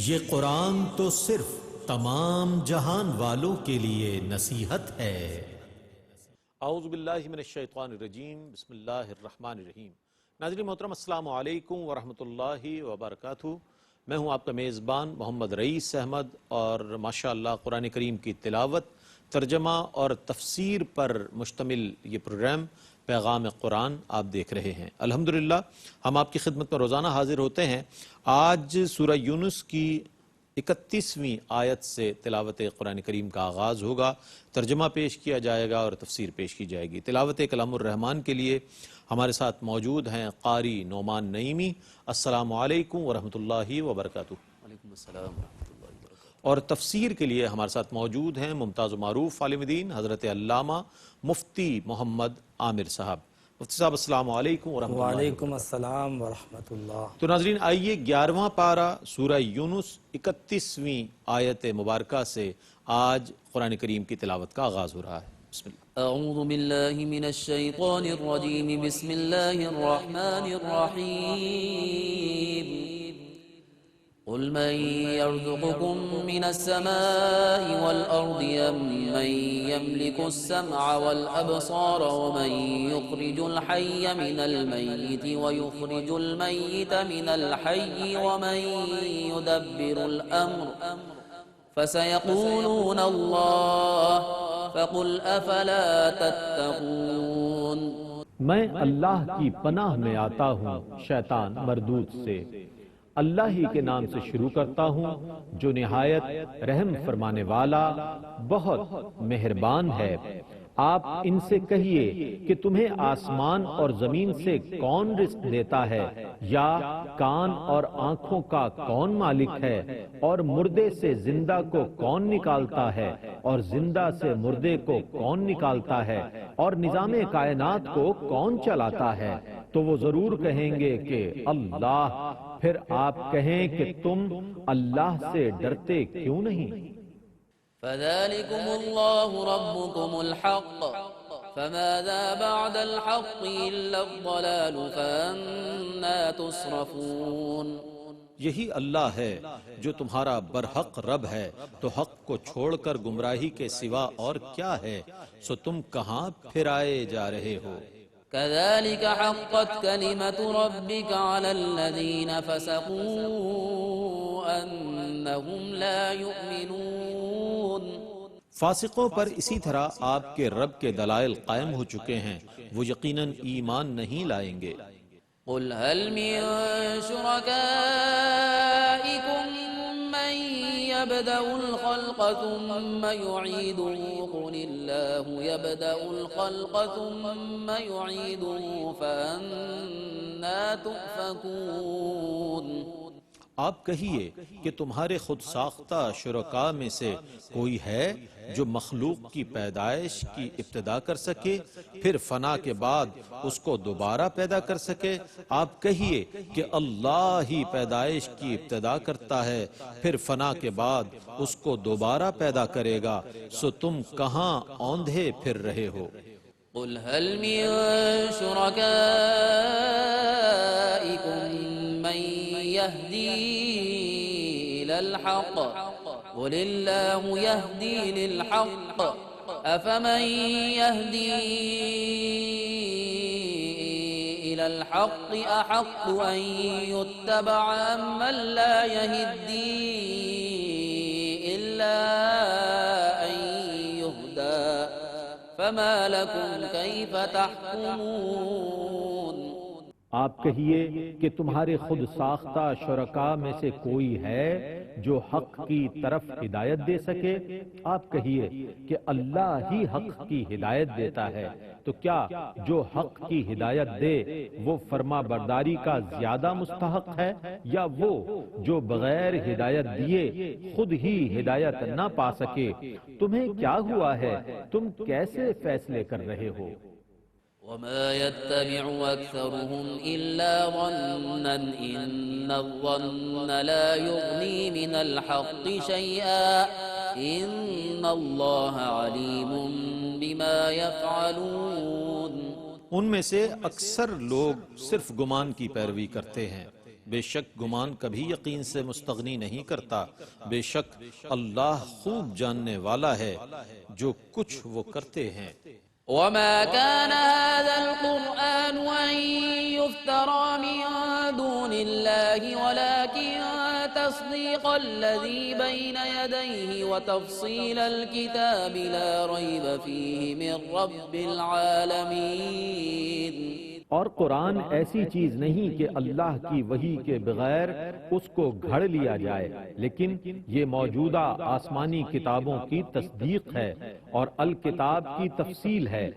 یہ قرآن تو صرف تمام جہان والوں کے لیے نصیحت ہے۔ اعوذ باللہ من الشیطان الرجیم، بسم اللہ الرحمن الرحیم۔ ناظرین محترم، السلام علیکم ورحمۃ اللہ وبرکاتہ۔ میں ہوں آپ کا میزبان محمد رئیس احمد، اور ماشاءاللہ قرآن کریم کی تلاوت، ترجمہ اور تفسیر پر مشتمل یہ پروگرام پیغام قرآن آپ دیکھ رہے ہیں۔ الحمدللہ ہم آپ کی خدمت میں روزانہ حاضر ہوتے ہیں۔ آج سورہ یونس کی 31ویں آیت سے تلاوت قرآن کریم کا آغاز ہوگا، ترجمہ پیش کیا جائے گا اور تفسیر پیش کی جائے گی۔ تلاوت کلام الرحمن کے لیے ہمارے ساتھ موجود ہیں قاری نعمان نعیمی۔ السلام علیکم ورحمۃ اللہ وبرکاتہ۔ وعلیکم السلام ورحمۃ اللہ وبرکاتہ۔ اور تفسیر کے لیے ہمارے ساتھ موجود ہیں ممتاز و معروف عالم دین حضرت علامہ مفتی محمد عامر صاحب۔ مفتی صاحب السلام علیکم ورحمۃ اللہ۔ وعلیکم السلام ورحمۃ اللہ۔ تو ناظرین آئیے 11واں پارہ سورہ یونس 31ویں آیت مبارکہ سے آج قرآن کریم کی تلاوت کا آغاز ہو رہا ہے۔ بسم اللہ۔ اعوذ باللہ من الشیطان الرجیم، بسم اللہ الرحمن الرحیم۔ قل من يرزقكم من السماء والأرض أم من يملك السمع والأبصار ومن يخرج الحي من الميت ويخرج الميت من الحي ومن يدبر الأمر فسيقولون الله فقل أفلا تتقون۔ میں اللہ کی پناہ میں آتا ہوں شیطان مردود سے۔ اللہ ہی کے نام سے شروع کرتا ہوں جو نہایت رحم فرمانے والا بہت مہربان ہے۔ آپ ان سے کہیے کہ تمہیں آسمان اور زمین سے کون رزق دیتا ہے، یا کان اور آنکھوں کا کون مالک ہے، اور مردے سے زندہ کو کون نکالتا ہے، اور زندہ سے مردے کو کون نکالتا ہے، اور نظام کائنات کو کون چلاتا ہے؟ تو وہ ضرور کہیں گے کہ اللہ۔ پھر آپ کہیں کہ تم اللہ سے ڈرتے کیوں نہیں؟ فذلكم الله ربكم الحق فماذا بعد الحق إلا الضلال فأنا تصرفون۔ یہی اللہ ہے جو تمہارا برحق رب ہے، تو حق کو چھوڑ کر گمراہی کے سوا اور کیا ہے؟ سو تم کہاں پھرائے جا رہے ہو؟ كذلك حقت كلمة ربك على الذين فسقوا أنهم لا يؤمنون۔ فاسقوں پر اسی طرح آپ کے رب کے دلائل قائم ہو چکے ہیں، وہ یقیناً ایمان نہیں لائیں گے۔ قل هل من شركائكم من يبدأ الخلق ثم يعيده قل الله يبدأ الخلق ثم يعيده فأنا تؤفكون۔ آپ کہیے کہ تمہارے خود ساختہ شرکاء میں سے کوئی ہے جو مخلوق کی پیدائش کی ابتدا کر سکے، پھر فنا کے بعد اس کو دوبارہ پیدا کر سکے؟ آپ کہیے کہ اللہ ہی پیدائش کی ابتدا کرتا ہے، پھر فنا کے بعد اس کو دوبارہ پیدا کرے گا، سو تم کہاں اوندھے پھر رہے ہو؟ قل هل من شركائكم من يهدي إلى الحق قل الله يهدي للحق أفمن يهدي إلى الحق أحق أن يتبع أم من لا يهدي إلا أن يهدى فما لكم كيف تحكمون۔ آپ کہیے کہ تمہارے خود ساختہ شرکاء میں سے کوئی ہے جو حق کی طرف ہدایت دے سکے؟ آپ کہیے کہ اللہ ہی حق کی ہدایت دیتا ہے، تو کیا جو حق کی ہدایت دے وہ فرما برداری کا زیادہ مستحق ہے، یا وہ جو بغیر ہدایت دیے خود ہی ہدایت نہ پا سکے؟ تمہیں کیا ہوا ہے؟ تم کیسے فیصلے کر رہے ہو؟ وما يتبع أكثرهم إلا ظنا إن الظن لا يغني من الحق شيئا إن الله عليم بما يفعلون۔ ان میں سے اکثر لوگ صرف گمان کی پیروی کرتے ہیں، بے شک گمان کبھی یقین سے مستغنی نہیں کرتا، بے شک اللہ خوب جاننے والا ہے جو کچھ وہ کرتے ہیں۔ وما كان هذا القرآن أن يفترى من دون الله ولكن تصديق الذي بين يديه وتفصيل الكتاب لا ريب فيه من رب العالمين۔ اور قرآن ایسی چیز نہیں کہ اللہ کی وحی کے بغیر اس کو گھڑ لیا جائے، لیکن یہ موجودہ آسمانی کتابوں کی تصدیق ہے اور الکتاب کی تفصیل ہے،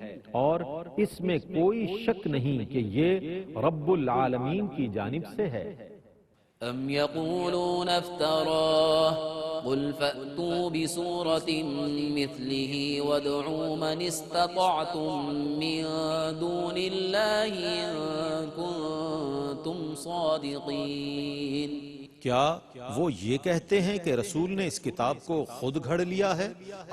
اور اس میں کوئی شک نہیں کہ یہ رب العالمین کی جانب سے ہے۔ أم يقولون افتراه قل فأتوا بسورة مثله وادعوا من استطعتم من دون الله إن كنتم صادقين۔ کیا وہ یہ کہتے ہیں کہ رسول نے اس کتاب کو خود گھڑ لیا ہے؟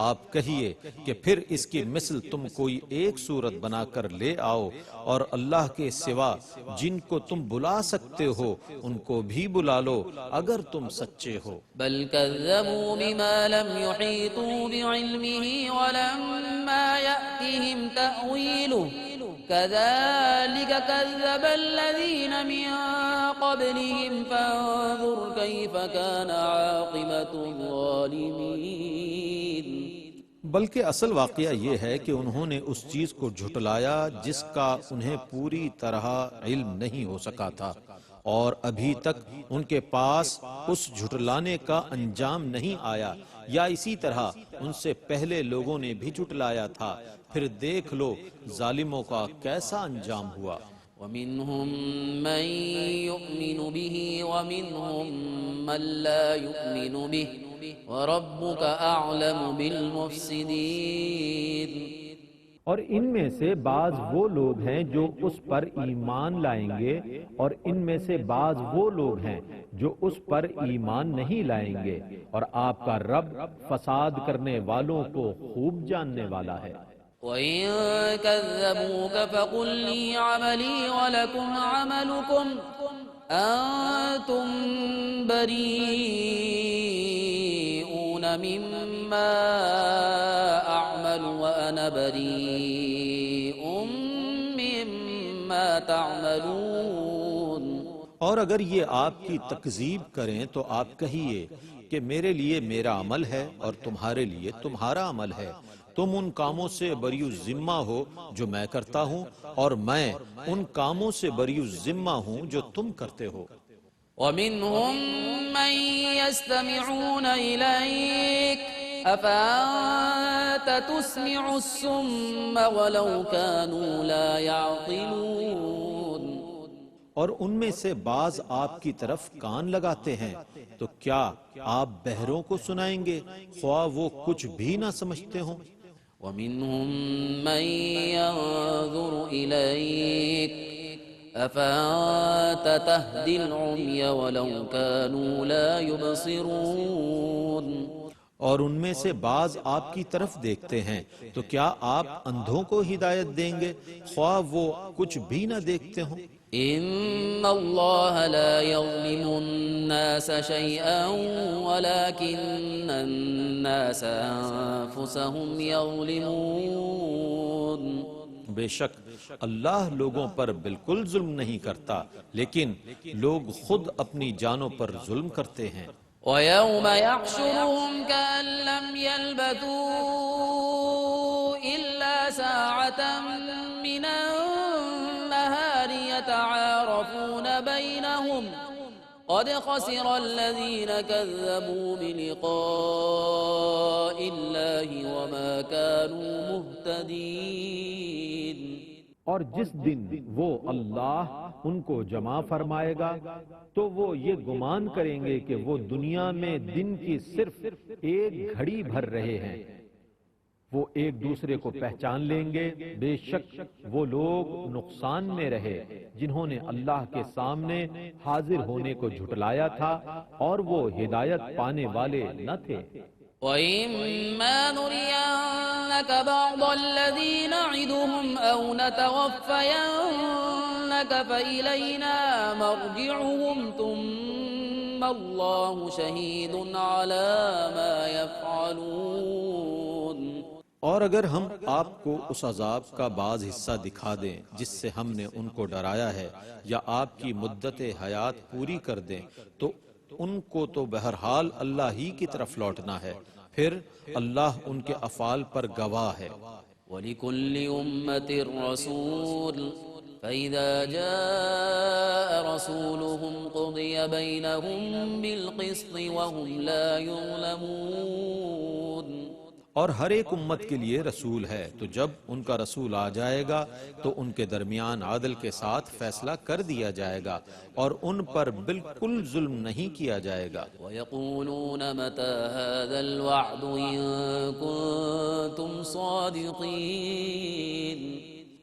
آپ کہیے کہ پھر اس کی مثل تم کوئی ایک صورت بنا کر لے آؤ، اور اللہ کے سوا جن کو تم بلا سکتے ہو ان کو بھی بلا لو اگر تم سچے ہو۔ بل كذبوا بما لم يحيطوا بعلمه ولما يأتهم تأويله كذلك كذب الذين من قبلهم فانظر كيف كان عاقبة الظالمين۔ بلکہ اصل واقعہ یہ ہے کہ انہوں نے اس چیز کو جھٹلایا جس کا انہیں پوری طرح علم نہیں ہو سکا تھا، اور ابھی تک ان کے پاس اس جھٹلانے کا انجام نہیں آیا، یا اسی طرح ان سے پہلے لوگوں نے بھی جھٹلایا تھا۔ پھر دیکھ لو ظالموں کا کیسا انجام ہوا۔ ومنهم من يؤمن به ومنهم من لا يؤمن به وربك أعلم بالمفسدين۔ اور ان میں سے بعض وہ لوگ ہیں جو اس پر ایمان لائیں گے، اور ان میں سے بعض وہ لوگ ہیں جو اس پر ایمان نہیں لائیں گے، اور آپ کا رب فساد کرنے والوں کو خوب جاننے والا ہے۔ وَإِن كَذَّبُوكَ فَقُل لِّي عَمَلِي وَلَكُمْ عَمَلُكُمْ أَنتُم بَرِيئُونَ مِمَّا أَعْمَلُ وَأَنَا بَرِيءٌ مِّمَّا تَعْمَلُونَ۔ اور اگر یہ آپ کی تکذیب کریں تو آپ کہیے کہ میرے لیے میرا عمل ہے اور تمہارے لیے تمہارا عمل ہے، تم ان کاموں سے بری ذمہ ہو جو میں کرتا ہوں، اور میں ان کاموں سے بری ذمہ ہوں جو تم کرتے ہو۔ وَمِنْهُمْ مَنْ يَسْتَمِعُونَ إِلَيْكَ أَفَأَنْتَ تُسْمِعُ الصُّمَّ وَلَوْ كَانُوا لَا يَعْقِلُونَ۔ اور ان میں سے بعض آپ کی طرف کان لگاتے ہیں، تو کیا آپ بہروں کو سنائیں گے خواہ وہ کچھ بھی نہ سمجھتے ہوں؟ وَمِنْهُمْ مَنْ يَنظُرُ إِلَيْكَ أَفَأَنْتَ تَهْدِي الْعُمْيَ وَلَوْ كَانُوا لَا يُبْصِرُونَ۔ اور ان میں سے بعض آپ کی طرف دیکھتے ہیں، تو کیا آپ اندھوں کو ہدایت دیں گے خواہ وہ کچھ بھی نہ دیکھتے ہوں؟ إِنَّ اللَّهَ لَا يَظْلِمُ النَّاسَ شَيْئًا وَلَكِنَّ النَّاسَ أَنفُسَهُمْ يَظْلِمُونَ۔ بے شک اللہ لوگوں پر بالکل ظلم نہیں کرتا، لیکن لوگ خود اپنی جانوں پر ظلم کرتے ہیں۔ وَيَوْمَ يَحْشُرُهُمْ كَأَن لَّمْ يَلْبَثُوا إِلَّا سَاعَةً مِّنَ النَّهَارِ يَتَعَارَفُونَ بَيْنَهُمْ قَدْ خَسِرَ الَّذِينَ كَذَّبُوا بِلِقَاءِ اللَّهِ وَمَا كَانُوا مُهْتَدِينَ۔ اور جس دن وہ اللہ ان کو جمع فرمائے گا تو وہ یہ گمان کریں گے کہ وہ دنیا میں دن کی صرف ایک گھڑی بھر رہے ہیں۔ وہ ایک دوسرے کو پہچان لیں گے، بے شک وہ لوگ نقصان میں رہے جنہوں نے اللہ کے سامنے حاضر ہونے کو جھٹلایا تھا اور وہ ہدایت پانے والے نہ تھے۔ وَإِمَّا نُرِيَنَّكَ نُرِيَنَّكَ بَعْضَ الَّذِي نَعِدُهُمْ أَوْ نَتَوَفَّيَنَّكَ فَإِلَيْنَا مَرْجِعُهُمْ ثُمَّ اللَّهُ شَهِيدٌ عَلَى مَا يَفْعَلُونَ۔ اور اگر ہم آپ کو اس عذاب کا بعض حصہ دکھا دیں جس سے ہم نے ان کو ڈرایا ہے، یا آپ کی مدت حیات پوری کر دیں، تو ان کو تو بہرحال اللہ ہی کی طرف لوٹنا ہے، پھر اللہ ان کے افعال پر گواہ ہے۔ وَلِكُلِّ أُمَّةٍ رَّسُولٌ فَإِذَا جَاءَ رَسُولُهُمْ قُضِيَ بَيْنَهُم بِالْقِسْطِ وَهُمْ لَا يُظْلَمُونَ۔ اور ہر ایک امت کے لیے رسول ہے، تو جب ان کا رسول آ جائے گا تو ان کے درمیان عدل کے ساتھ فیصلہ کر دیا جائے گا اور ان پر بالکل ظلم نہیں کیا جائے گا۔ وَيَقُولُونَ مَتَى هَذَا الْوَعْدُ إِن كُنتُمْ صَادِقِينَ۔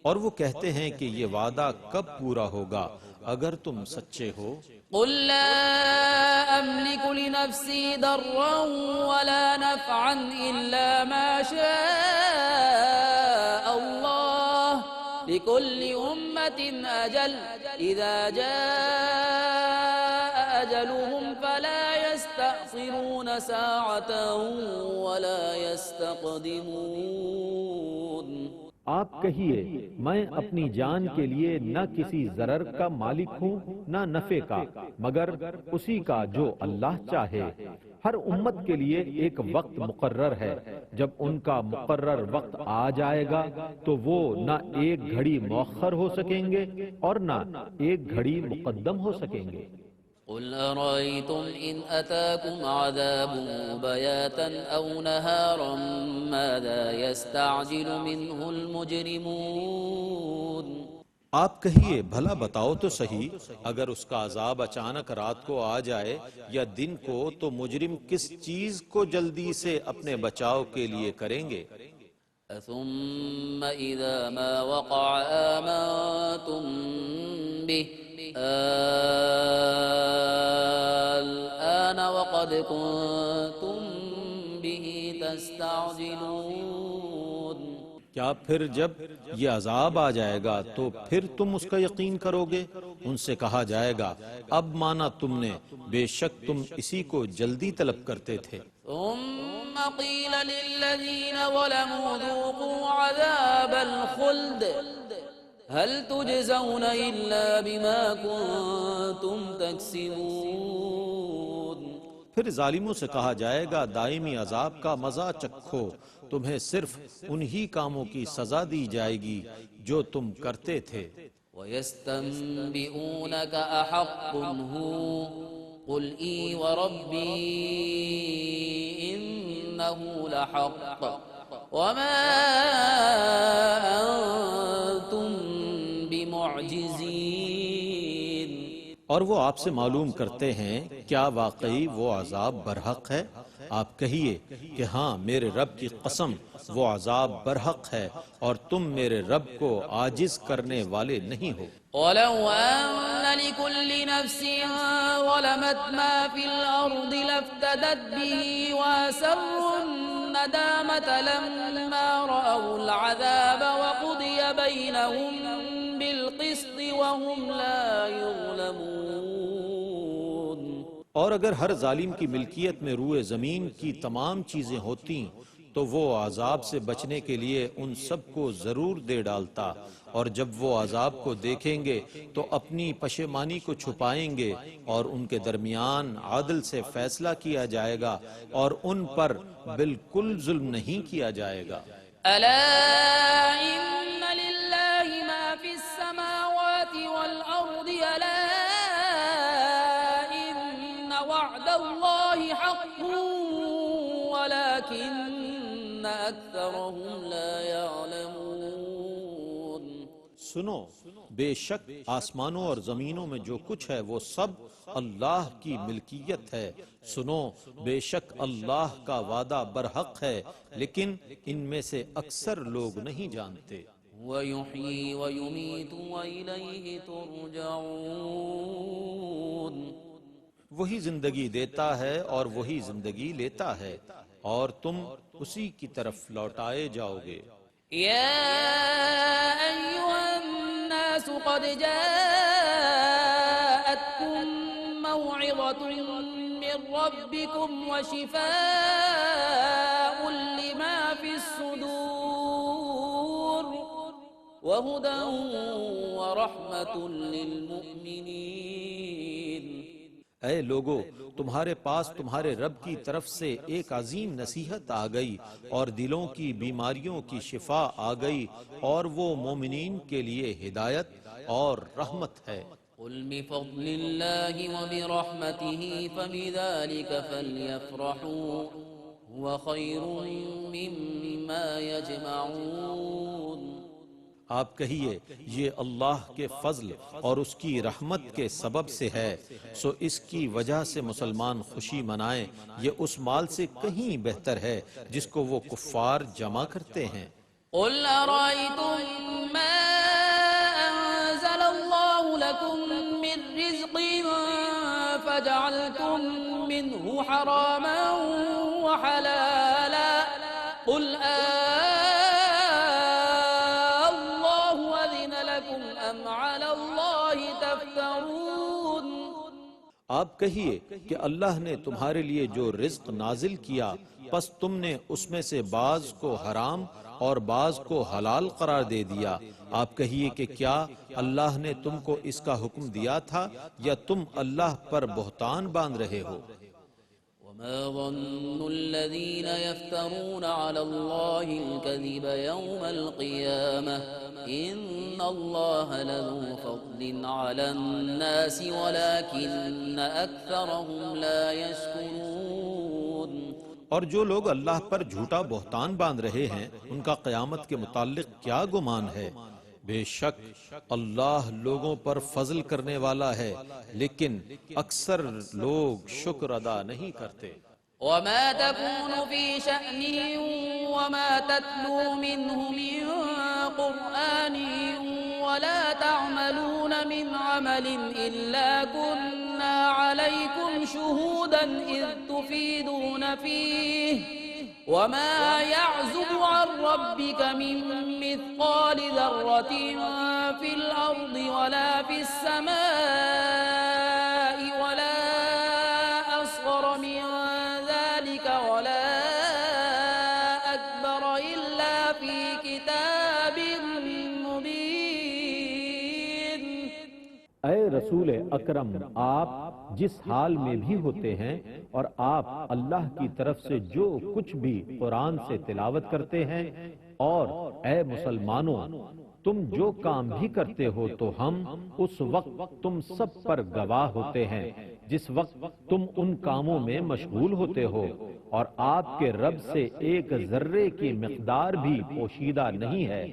اور وہ کہتے ہیں کہ یہ وعدہ کب پورا ہوگا اگر تم سچے ہو۔ قُل لَّا أَمْلِكُ لِنَفْسِي ضَرًّا وَلَا نَفْعًا إِلَّا مَا شَاءَ اللَّهُ لِكُلِّ أُمَّةٍ أَجَلٌ إِذَا جَاءَ أَجَلُهُمْ فَلَا يَسْتَأْخِرُونَ سَاعَةً وَلَا يَسْتَقْدِمُونَ۔ آپ کہیے میں اپنی جان کے لیے نہ کسی ضرر کا مالک ہوں نہ نفع کا، مگر اسی کا جو اللہ چاہے۔ ہر امت کے لیے ایک وقت مقرر ہے، جب ان کا مقرر وقت آ جائے گا تو وہ نہ ایک گھڑی مؤخر ہو سکیں گے اور نہ ایک گھڑی مقدم ہو سکیں گے۔ قُلْ أَرَأَيْتُمْ إِنْ أَتَاكُمْ عَذَابُهُ بَيَاتًا أَوْ نَهَارًا مَاذَا يَسْتَعْجِلُ مِنْهُ الْمُجْرِمُونَ۔ آپ کہیے بھلا بتاؤ تو صحیح، اگر اس کا عذاب اچانک رات کو آ جائے یا دن کو، تو مجرم کس چیز کو جلدی سے اپنے بچاؤ کے لیے کریں گے؟ ثُمَّ إِذَا مَا وَقَعَ آمَنتُم بِهِ الآن وقد كنتم به تستعجلون۔ کیا پھر جب یہ عذاب آ جائے گا تو پھر تم اس کا یقین کرو گے؟ ان سے کہا جائے گا اب مانا تم نے، بے شک تم اسی کو جلدی طلب کرتے تھے۔ ثم قيل للذين ظلموا ذوقوا عذاب الخلد هل تجزون إلا بما كنتم تكسبون۔ پھر ظالموں سے کہا جائے گا دائمی عذاب کا مزہ چکھو، تمہیں صرف انہی کاموں کی سزا دی جائے گی جو تم کرتے تھے۔ وَيَسْتَنبِئُونَكَ أَحَقٌّ هُوَ قُلْ إِي وَرَبِّي إِنَّهُ لَحَقٌّ وَمَا أَنتُم بِمُعْجِزِينَ۔ اور وہ آپ سے معلوم کرتے ہیں کیا واقعی وہ عذاب برحق ہے؟ آپ کہیے کہ ہاں میرے رب کی قسم وہ عذاب برحق ہے اور تم میرے رب کو عاجز کرنے والے نہیں ہو۔ وَلَوْ أَنَّ لِكُلِّ نَفْسٍ ظَلَمَتْ مَا فِي الْأَرْضِ لَافْتَدَتْ بِهِ وَأَسَرُّوا النَّدَامَةَ لَمَّا رَأَوُا الْعَذَابَ وَقُضِيَ بَيْنَهُم بِالْقِسْطِ وَهُمْ لَا يُظْلَمُونَ۔ اور اگر ہر ظالم کی ملکیت میں روئے زمین کی تمام چیزیں ہوتیں تو وہ عذاب سے بچنے کے لیے ان سب کو ضرور دے ڈالتا، اور جب وہ عذاب کو دیکھیں گے تو اپنی پشیمانی کو چھپائیں گے اور ان کے درمیان عدل سے فیصلہ کیا جائے گا اور ان پر بالکل ظلم نہیں کیا جائے گا۔ أَلَا إِنَّ لِلَّهِ مَا فِي السَّمَاوَاتِ وَالْأَرْضِ أَلَا إِنَّ وَعْدَ اللَّهِ حَقٌّ وَلَكِنَّ أَكْثَرَهُمْ لَا يَعْلَمُونَ۔ سنو، بے شک آسمانوں اور زمینوں میں جو کچھ ہے وہ سب اللہ کی ملکیت ہے۔ سنو، بے شک اللہ کا وعدہ برحق ہے، لیکن ان میں سے اکثر لوگ نہیں جانتے۔ وَيُحْيِي وَيُمِيتُ وَإِلَيْهِ تُرْجَعُونَ۔ وہی زندگی دیتا ہے اور وہی زندگی لیتا ہے، اور تم اسی کی طرف لوٹائے جاؤ گے۔ يا أيها الناس قد جاءتكم موعظة من ربكم وشفاء لما في الصدور وهدى ورحمة للمؤمنين۔ اے لوگو، تمہارے پاس تمہارے رب کی طرف سے ایک عظیم نصیحت آ گئی اور دلوں کی بیماریوں کی شفا آ گئی، اور وہ مومنین کے لیے ہدایت اور رحمت ہے۔ قل بفضل الله وبرحمته فبذلك فليفرحوا هو خير مما يجمعون۔ آپ کہیے یہ اللہ کے فضل اور اس کی رحمت کے سبب سے ہے، سو اس کی وجہ سے مسلمان خوشی منائیں، یہ اس مال سے کہیں بہتر ہے جس کو وہ کفار جمع کرتے ہیں۔ قل أرأيتم ما أنزل الله لكم من رزق فجعلتم منه حراما وحلالا قل الله أذن لكم أم على الله تفترون۔ آپ کہیے کہ اللہ نے تمہارے لیے جو رزق نازل کیا، پس تم نے اس میں سے بعض کو حرام اور بعض کو حلال قرار دے دیا۔ آپ کہیے کہ کیا اللہ نے تم کو اس کا حکم دیا تھا، یا تم اللہ پر بہتان باندھ رہے ہو؟ وما ظن الذين يفترون على الله الكذب يوم القيامة إن الله لذو فضل على الناس ولكن أكثرهم لا يشكرون۔ اور جو لوگ اللہ پر جھوٹا بہتان باندھ رہے ہیں، ان کا قیامت کے متعلق کیا گمان ہے؟ بے شک اللہ لوگوں پر فضل کرنے والا ہے، لیکن اکثر لوگ شکر ادا نہیں کرتے۔ وما تكون في شأن وما تتلو منه من قرآن ولا تعملون من عمل إلا كنا عليكم شهودا إذ تفيدون فيه وما يعزب عن ربك من مثقال ذرة في الأرض ولا في السماء ولا أصغر من ذلك ولا أكبر إلا في كتاب مبين۔ اے رسول اکرم، آپ جس حال میں بھی ہوتے ہیں اور آپ اللہ کی طرف سے جو کچھ بھی قرآن سے تلاوت کرتے ہیں، اور اے مسلمانوں، تم جو کام بھی کرتے ہو تو ہم اس وقت تم سب پر گواہ ہوتے ہیں جس وقت تم ان کاموں میں مشغول ہوتے ہو، اور آپ کے رب سے ایک ذرے کی مقدار بھی پوشیدہ نہیں ہے،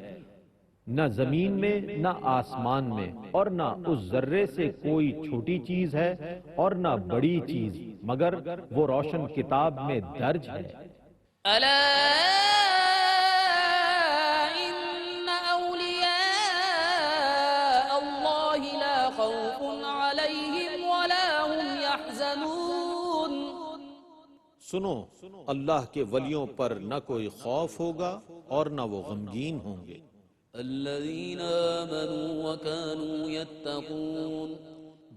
نہ زمین میں نہ آسمان میں، اور نہ اس ذرے سے کوئی چھوٹی چیز ہے اور نہ بڑی چیز، مگر وہ روشن کتاب میں درج ہے۔ ألا إن أولياء الله لا خوف عليهم ولا هم يحزنون۔ سنو، اللہ کے ولیوں پر نہ کوئی خوف ہوگا اور نہ وہ غمگین ہوں گے۔ الذين آمنوا وكانوا يتقون۔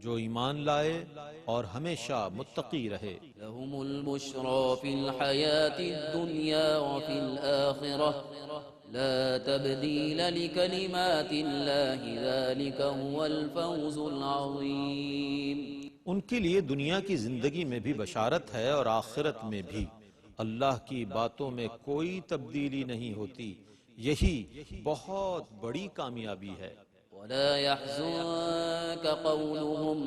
جو ایمان لائے اور ہمیشہ متقی رہے۔ لهم البشرى في الحياة الدنيا وفي الآخرة لا تبديل لكلمات الله ذلك هو الفوز العظيم۔ ان کے لیے دنیا کی زندگی میں بھی بشارت ہے اور آخرت میں بھی۔ اللہ کی باتوں میں کوئی تبدیلی نہیں ہوتی، یہی بہت بڑی کامیابی ہے۔ ولا يحزنك قولهم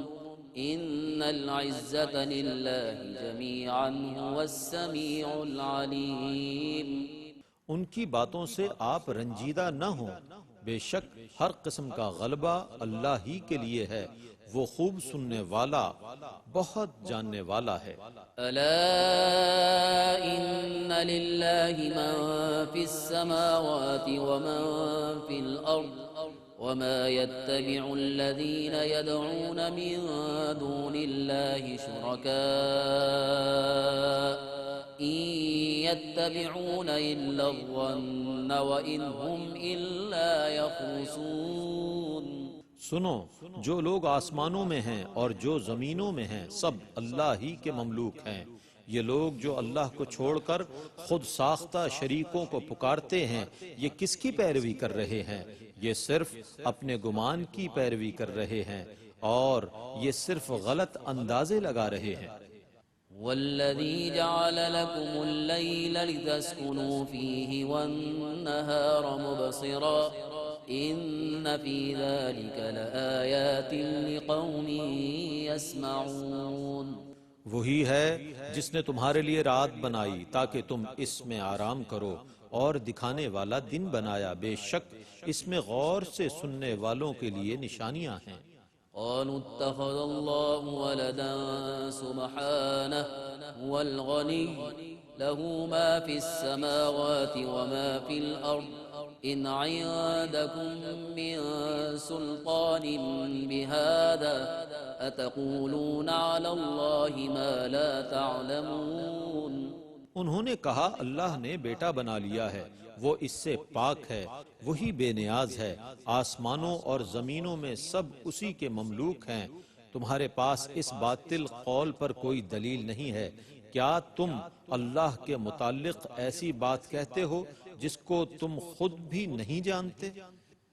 إن العزة لله جميعا هو السميع العليم۔ ان کی باتوں سے آپ رنجیدہ نہ ہوں، بے شک ہر قسم کا غلبہ اللہ ہی کے لیے ہے، وہ خوب سننے والا، بہت جاننے والا ہے۔ ألا إن لله من في السماوات ومن في الأرض وما يتبع الذين يدعون من دون الله شركاء إن يتبعون إلا الظن وإن هم إلا يخرصون۔ سنو، جو لوگ آسمانوں میں ہیں اور جو زمینوں میں ہیں سب اللہ ہی کے مملوک ہیں۔ یہ لوگ جو اللہ کو چھوڑ کر خود ساختہ شریکوں کو پکارتے ہیں، یہ کس کی پیروی کر رہے ہیں؟ یہ صرف اپنے گمان کی پیروی کر رہے ہیں اور یہ صرف غلط اندازے لگا رہے ہیں۔ والذي جعل لكم الليل لتسكنوا فيه والنهار مبصرا إن في ذلك لآيات لقوم يسمعون۔ وہی ہے جس نے تمہارے لیے رات بنائی تاکہ تم اس میں آرام کرو، اور دکھانے والا دن بنایا، بے شک اس میں غور سے سننے والوں کے لیے نشانیاں ہیں۔ قالوا اتخذ الله ولدا سبحانه هو الغني له ما في السماوات وما في الأرض إن عندكم من سلطان بهذا أتقولون على الله ما لا تعلمون۔ انہوں نے کہا اللہ نے بیٹا بنا لیا ہے، وہ اس سے پاک ہے، وہی بے نیاز ہے، آسمانوں اور زمینوں میں سب اسی کے مملوک ہیں، تمہارے پاس اس باطل قول پر کوئی دلیل نہیں ہے، کیا تم اللہ کے متعلق ایسی بات کہتے ہو جس کو تم خود بھی نہیں جانتے؟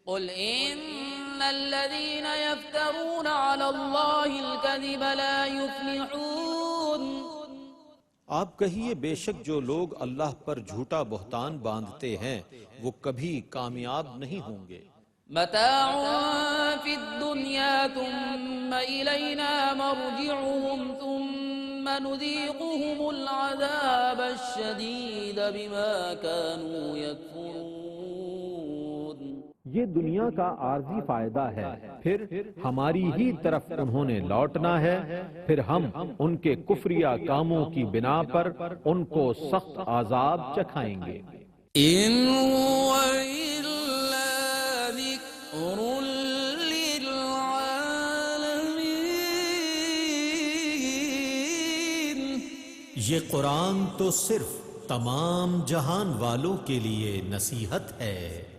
قل إن الذين يفترون على الله الكذب لا يفلحون۔ آپ کہیے بے شک جو لوگ اللہ پر جھوٹا بہتان باندھتے ہیں وہ کبھی کامیاب نہیں ہوں گے۔ متاع في الدنيا ثم إلينا مرجعهم ثم نذيقهم العذاب الشديد بما كانوا يكفرون۔ یہ دنیا کا عارضی فائدہ ہے، پھر ہماری ہی طرف انہوں نے لوٹنا ہے، پھر ہم ان کے کفریہ کاموں کی بنا پر ان کو سخت عذاب چکھائیں گے۔ إن هو إلا ذكر للعالمين۔ یہ قرآن تو صرف تمام جہان والوں کے لیے نصیحت ہے۔